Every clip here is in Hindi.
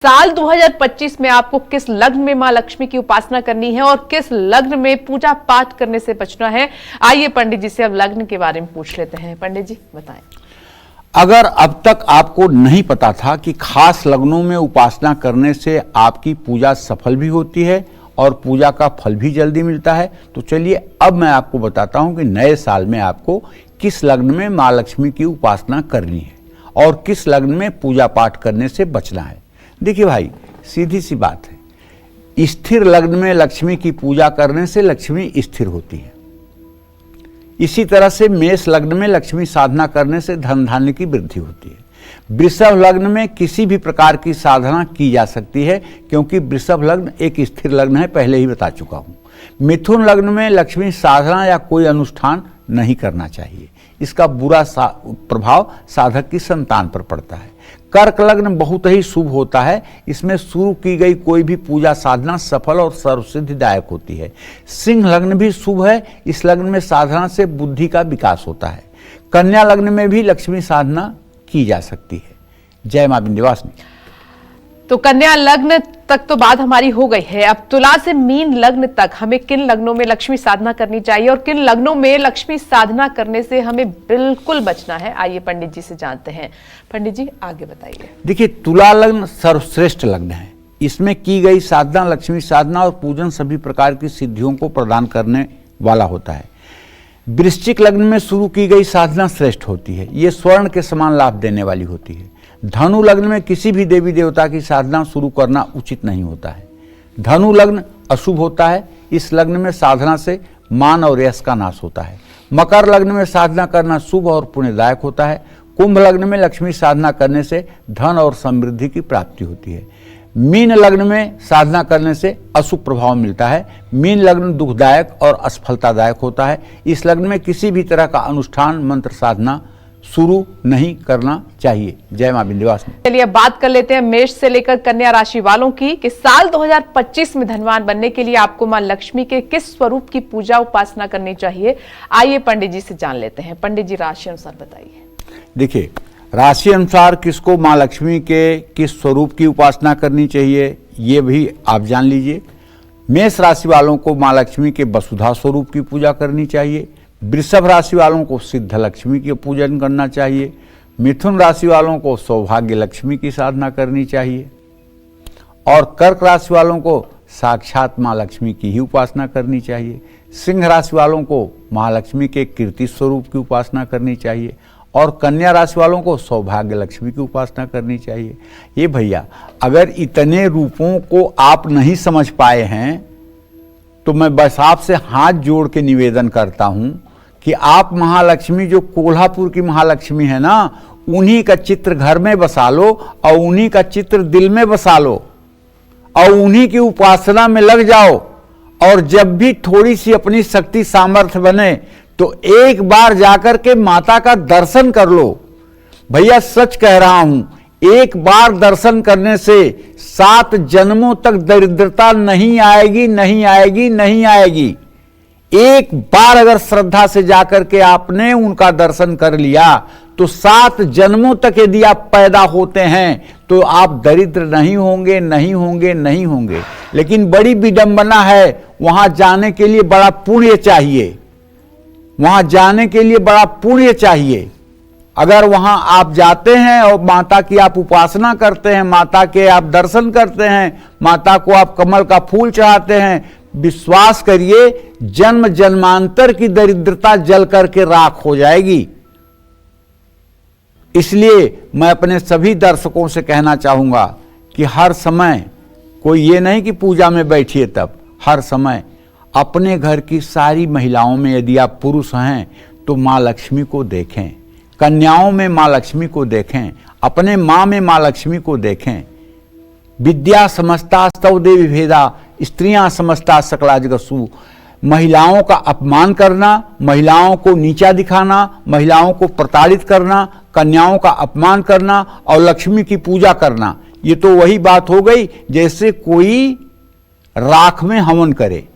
साल 2025 में आपको किस लग्न में मां लक्ष्मी की उपासना करनी है और किस लग्न में पूजा पाठ करने से बचना है। आइए पंडित जी से अब लग्न के बारे में पूछ लेते हैं। पंडित जी बताएं। अगर अब तक आपको नहीं पता था कि खास लग्नों में उपासना करने से आपकी पूजा सफल भी होती है और पूजा का फल भी जल्दी मिलता है, तो चलिए अब मैं आपको बताता हूं कि नए साल में आपको किस लग्न में मां लक्ष्मी की उपासना करनी है और किस लग्न में पूजा पाठ करने से बचना है। देखिए भाई, सीधी सी बात है, स्थिर लग्न में लक्ष्मी की पूजा करने से लक्ष्मी स्थिर होती है। इसी तरह से मेष लग्न में लक्ष्मी साधना करने से धन धान्य की वृद्धि होती है। वृषभ लग्न में किसी भी प्रकार की साधना की जा सकती है क्योंकि वृषभ लग्न एक स्थिर लग्न है, पहले ही बता चुका हूं। मिथुन लग्न में लक्ष्मी साधना या कोई अनुष्ठान नहीं करना चाहिए, इसका बुरा प्रभाव साधक की संतान पर पड़ता है। कर्क लग्न बहुत ही शुभ होता है, इसमें शुरू की गई कोई भी पूजा साधना सफल और सर्वसिद्धिदायक होती है। सिंह लग्न भी शुभ है, इस लग्न में साधना से बुद्धि का विकास होता है। कन्या लग्न में भी लक्ष्मी साधना की जा सकती है। जय मां विंध्यवासिनी। तो कन्या लग्न तक तो बात हमारी हो गई है। अब तुला से मीन लग्न तक हमें किन लग्नों में लक्ष्मी साधना करनी चाहिए और किन लग्नों में लक्ष्मी साधना करने से हमें बिल्कुल बचना है, आइए पंडित जी से जानते हैं। पंडित जी आगे बताइए। देखिए, तुला लग्न सर्वश्रेष्ठ लग्न है, इसमें की गई साधना लक्ष्मी साधना और पूजन सभी प्रकार की सिद्धियों को प्रदान करने वाला होता है। वृश्चिक लग्न में शुरू की गई साधना श्रेष्ठ होती है, ये स्वर्ण के समान लाभ देने वाली होती है। धनु लग्न में किसी भी देवी देवता की साधना शुरू करना उचित नहीं होता है। धनु लग्न अशुभ होता है, इस लग्न में साधना से मान और यश का नाश होता है। मकर लग्न में साधना करना शुभ और पुण्यदायक होता है। कुंभ लग्न में लक्ष्मी साधना करने से धन और समृद्धि की प्राप्ति होती है। मीन लग्न में साधना करने से अशुभ प्रभाव मिलता है। मीन लग्न दुखदायक और असफलतादायक होता है, इस लग्न में किसी भी तरह का अनुष्ठान मंत्र साधना शुरू नहीं करना चाहिए। जय मां विंध्यवासिनी। चलिए अब बात कर लेते हैं मेष से लेकर कन्या राशि वालों की कि साल 2025 में धनवान बनने के लिए आपको मां लक्ष्मी के किस स्वरूप की पूजा उपासना करनी चाहिए। आइए पंडित जी से जान लेते हैं। पंडित जी राशि अनुसार बताइए। देखिए, राशि अनुसार किसको मां लक्ष्मी के किस स्वरूप की उपासना करनी चाहिए ये भी आप जान लीजिए। मेष राशि वालों को मां लक्ष्मी के वसुधा स्वरूप की पूजा करनी चाहिए। वृषभ राशि वालों को सिद्ध लक्ष्मी के पूजन करना चाहिए। मिथुन राशि वालों को सौभाग्य लक्ष्मी की साधना करनी चाहिए और कर्क राशि वालों को साक्षात मां लक्ष्मी की ही उपासना करनी चाहिए। सिंह राशि वालों को महालक्ष्मी के कीर्ति स्वरूप की उपासना करनी चाहिए और कन्या राशि वालों को सौभाग्य लक्ष्मी की उपासना करनी चाहिए। ये भैया, अगर इतने रूपों को आप नहीं समझ पाए हैं तो मैं बस आपसे हाथ जोड़ के निवेदन करता हूं कि आप महालक्ष्मी, जो कोल्हापुर की महालक्ष्मी है ना, उन्हीं का चित्र घर में बसा लो और उन्हीं का चित्र दिल में बसा लो और उन्हीं की उपासना में लग जाओ। और जब भी थोड़ी सी अपनी शक्ति सामर्थ्य बने तो एक बार जाकर के माता का दर्शन कर लो। भैया सच कह रहा हूं, एक बार दर्शन करने से 7 जन्मों तक दरिद्रता नहीं आएगी, नहीं आएगी, नहीं आएगी। एक बार अगर श्रद्धा से जाकर के आपने उनका दर्शन कर लिया तो 7 जन्मों तक यदि आप पैदा होते हैं तो आप दरिद्र नहीं होंगे, नहीं होंगे, नहीं होंगे। लेकिन बड़ी विडंबना है, वहां जाने के लिए बड़ा पुण्य चाहिए, वहां जाने के लिए बड़ा पुण्य चाहिए। अगर वहां आप जाते हैं और माता की आप उपासना करते हैं, माता के आप दर्शन करते हैं, माता को आप कमल का फूल चढ़ाते हैं, विश्वास करिए जन्म जन्मांतर की दरिद्रता जल करके राख हो जाएगी। इसलिए मैं अपने सभी दर्शकों से कहना चाहूंगा कि हर समय, कोई ये नहीं कि पूजा में बैठिए तब, हर समय अपने घर की सारी महिलाओं में यदि आप पुरुष हैं तो मां लक्ष्मी को देखें, कन्याओं में मां लक्ष्मी को देखें, अपने मां में मां लक्ष्मी को देखें। विद्या समस्ता स्तव देवी भेदा, स्त्रियां समस्ता सकला जगत्सु। महिलाओं का अपमान करना, महिलाओं को नीचा दिखाना, महिलाओं को प्रताड़ित करना, कन्याओं का अपमान करना और लक्ष्मी की पूजा करना, ये तो वही बात हो गई जैसे कोई राख में हवन करे।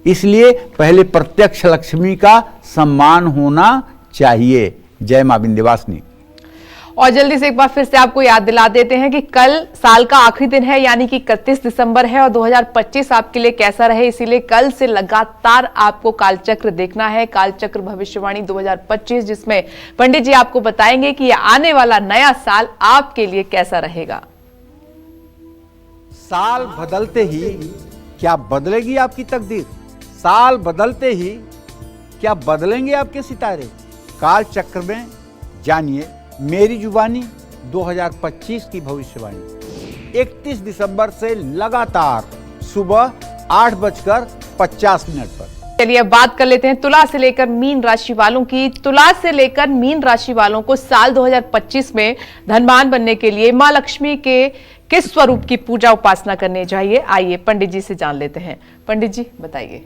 इसलिए पहले प्रत्यक्ष लक्ष्मी का सम्मान होना चाहिए। जय मां विंध्यवासिनी। और जल्दी से एक बार फिर से आपको याद दिला देते हैं कि कल साल का आखिरी दिन है, यानी कि 31 दिसंबर है और 2025 आपके लिए कैसा रहे, इसीलिए कल से लगातार आपको कालचक्र देखना है। कालचक्र भविष्यवाणी 2025, जिसमें पंडित जी आपको बताएंगे कि आने वाला नया साल आपके लिए कैसा रहेगा। साल बदलते ही क्या बदलेगी आपकी तकदीर? साल बदलते ही क्या बदलेंगे आपके सितारे? काल चक्र में जानिए मेरी जुबानी 2025 की भविष्यवाणी। 31 दिसंबर से लगातार सुबह 8:50 पर। चलिए अब बात कर लेते हैं तुला से लेकर मीन राशि वालों की। तुला से लेकर मीन राशि वालों को साल 2025 में धनवान बनने के लिए मां लक्ष्मी के किस स्वरूप की पूजा उपासना करनी चाहिए, आइए पंडित जी से जान लेते हैं। पंडित जी बताइए।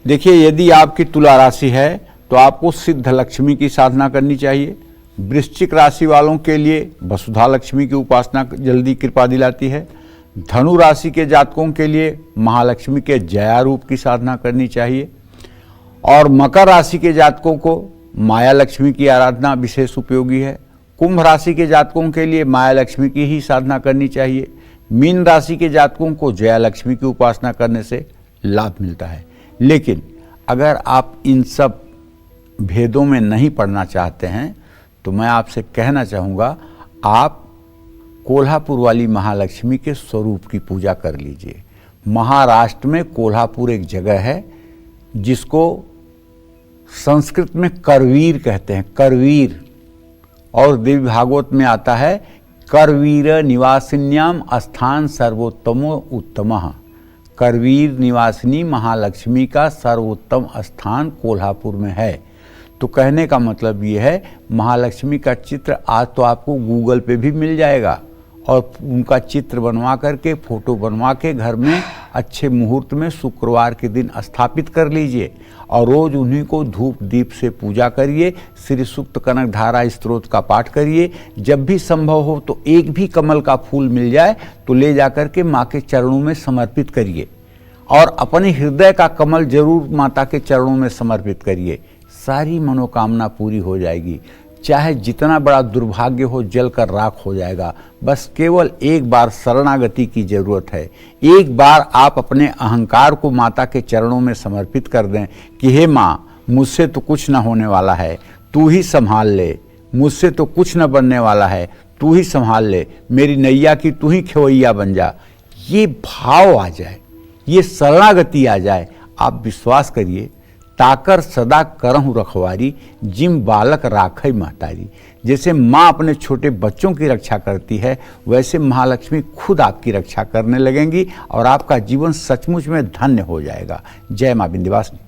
देखिए, यदि आपकी तुला राशि है तो आपको सिद्ध लक्ष्मी की साधना करनी चाहिए। वृश्चिक राशि वालों के लिए वसुधा लक्ष्मी की उपासना जल्दी कृपा दिलाती है। धनु राशि के जातकों के लिए महालक्ष्मी के जया रूप की साधना करनी चाहिए। और मकर राशि के जातकों को माया लक्ष्मी की आराधना विशेष उपयोगी है। कुंभ राशि के जातकों के लिए माया लक्ष्मी की ही साधना करनी चाहिए। मीन राशि के जातकों को जया लक्ष्मी की उपासना करने से लाभ मिलता है। लेकिन अगर आप इन सब भेदों में नहीं पढ़ना चाहते हैं तो मैं आपसे कहना चाहूँगा, आप कोल्हापुर वाली महालक्ष्मी के स्वरूप की पूजा कर लीजिए। महाराष्ट्र में कोल्हापुर एक जगह है जिसको संस्कृत में करवीर कहते हैं, करवीर। और देवी भागवत में आता है करवीर निवासिन्याम स्थान सर्वोत्तमो उत्तमः। करवीर निवासिनी महालक्ष्मी का सर्वोत्तम स्थान कोल्हापुर में है। तो कहने का मतलब ये है, महालक्ष्मी का चित्र आज तो आपको गूगल पे भी मिल जाएगा और उनका चित्र बनवा करके, फोटो बनवा के घर में अच्छे मुहूर्त में शुक्रवार के दिन स्थापित कर लीजिए और रोज उन्हीं को धूप दीप से पूजा करिए। श्री सूक्त कनक धारा स्तोत्र का पाठ करिए। जब भी संभव हो तो एक भी कमल का फूल मिल जाए तो ले जाकर के माँ के चरणों में समर्पित करिए और अपने हृदय का कमल जरूर माता के चरणों में समर्पित करिए। सारी मनोकामना पूरी हो जाएगी। चाहे जितना बड़ा दुर्भाग्य हो जल कर राख हो जाएगा। बस केवल एक बार शरणागति की जरूरत है। एक बार आप अपने अहंकार को माता के चरणों में समर्पित कर दें कि हे माँ, मुझसे तो कुछ न होने वाला है, तू ही संभाल ले। मुझसे तो कुछ न बनने वाला है, तू ही संभाल ले। मेरी नैया की तू ही खेवैया बन जा। ये भाव आ जाए, ये शरणागति आ जाए, आप विश्वास करिए, ताकर सदा करहु रखवारी, जिम बालक राखई महतारी। जैसे माँ अपने छोटे बच्चों की रक्षा करती है, वैसे महालक्ष्मी खुद आपकी रक्षा करने लगेंगी और आपका जीवन सचमुच में धन्य हो जाएगा। जय माँ विंध्यवासिनी।